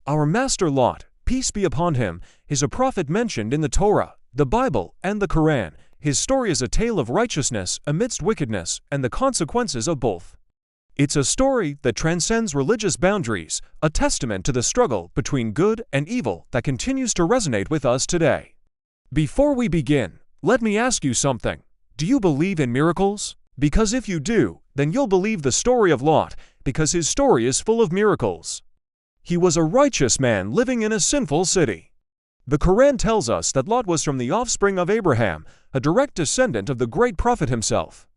Our master Lot, peace be upon him, is a prophet mentioned in the Torah, the Bible, and the Qur'an. His story is a tale of righteousness amidst wickedness and the consequences of both. It's a story that transcends religious boundaries, a testament to the struggle between good and evil that continues to resonate with us today. Before we begin, let me ask you something. Do you believe in miracles? Because if you do, then you'll believe the story of Lot, because his story is full of miracles. He was a righteous man living in a sinful city. The Qur'an tells us that Lot was from the offspring of Abraham, a direct descendant of the great prophet himself.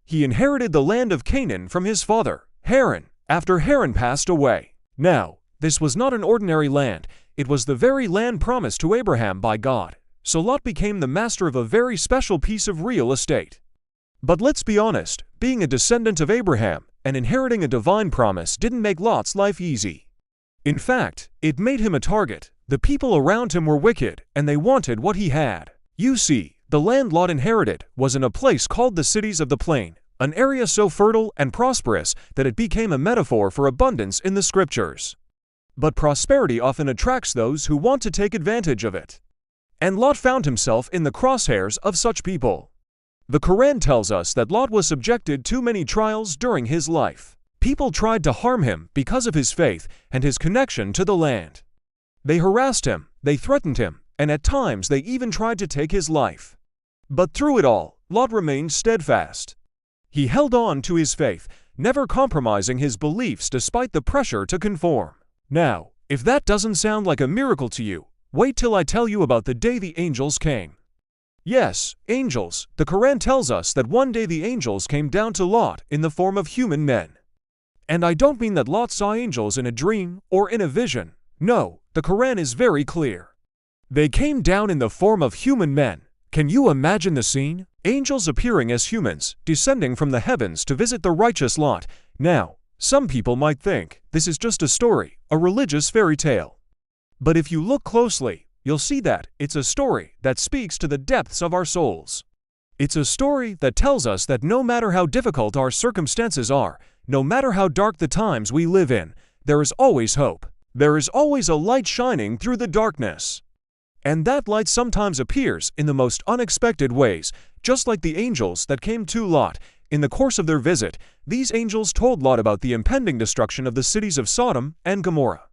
He inherited the land of Canaan from his father, Haran, after Haran passed away. Now, this was not an ordinary land, it was the very land promised to Abraham by God. So Lot became the master of a very special piece of real estate. But let's be honest, being a descendant of Abraham and inheriting a divine promise didn't make Lot's life easy. In fact, it made him a target. The people around him were wicked, and they wanted what he had. You see, the land Lot inherited was in a place called the cities of the plain, an area so fertile and prosperous that it became a metaphor for abundance in the scriptures. But prosperity often attracts those who want to take advantage of it. And Lot found himself in the crosshairs of such people. The Qur'an tells us that Lot was subjected to many trials during his life. People tried to harm him because of his faith and his connection to the land. They harassed him, they threatened him, and at times they even tried to take his life. But through it all, Lot remained steadfast. He held on to his faith, never compromising his beliefs despite the pressure to conform. Now, if that doesn't sound like a miracle to you, wait till I tell you about the day the angels came. Yes, angels. The Qur'an tells us that one day the angels came down to Lot in the form of human men. And I don't mean that Lot saw angels in a dream or in a vision. No, the Qur'an is very clear. They came down in the form of human men. Can you imagine the scene? Angels appearing as humans, descending from the heavens to visit the righteous Lot. Now, some people might think this is just a story, a religious fairy tale. But if you look closely, you'll see that it's a story that speaks to the depths of our souls. It's a story that tells us that no matter how difficult our circumstances are, no matter how dark the times we live in, there is always hope. There is always a light shining through the darkness. And that light sometimes appears in the most unexpected ways, just like the angels that came to Lot. In the course of their visit, these angels told Lot about the impending destruction of the cities of Sodom and Gomorrah.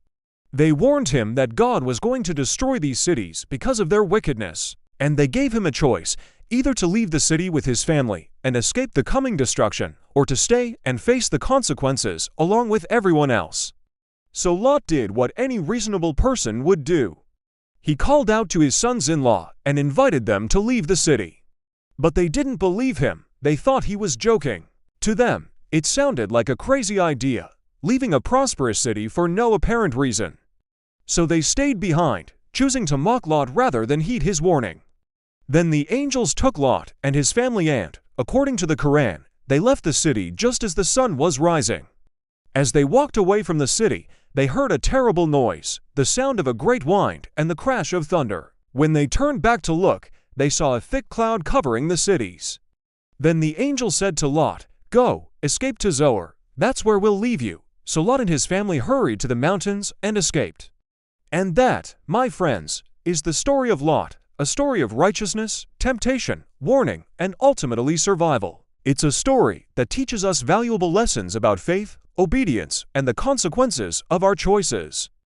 They warned him that God was going to destroy these cities because of their wickedness, and they gave him a choice, either to leave the city with his family and escape the coming destruction, or to stay and face the consequences along with everyone else. So Lot did what any reasonable person would do. He called out to his sons-in-law and invited them to leave the city. But they didn't believe him. They thought he was joking. To them, it sounded like a crazy idea, leaving a prosperous city for no apparent reason. So they stayed behind, choosing to mock Lot rather than heed his warning. Then the angels took Lot and his family and, according to the Qur'an, they left the city just as the sun was rising. As they walked away from the city, they heard a terrible noise, the sound of a great wind and the crash of thunder. When they turned back to look, they saw a thick cloud covering the cities. Then the angel said to Lot, "Go, escape to Zoar, that's where we'll leave you." So Lot and his family hurried to the mountains and escaped. And that, my friends, is the story of Lot, a story of righteousness, temptation, warning, and ultimately survival. It's a story that teaches us valuable lessons about faith, obedience, and the consequences of our choices.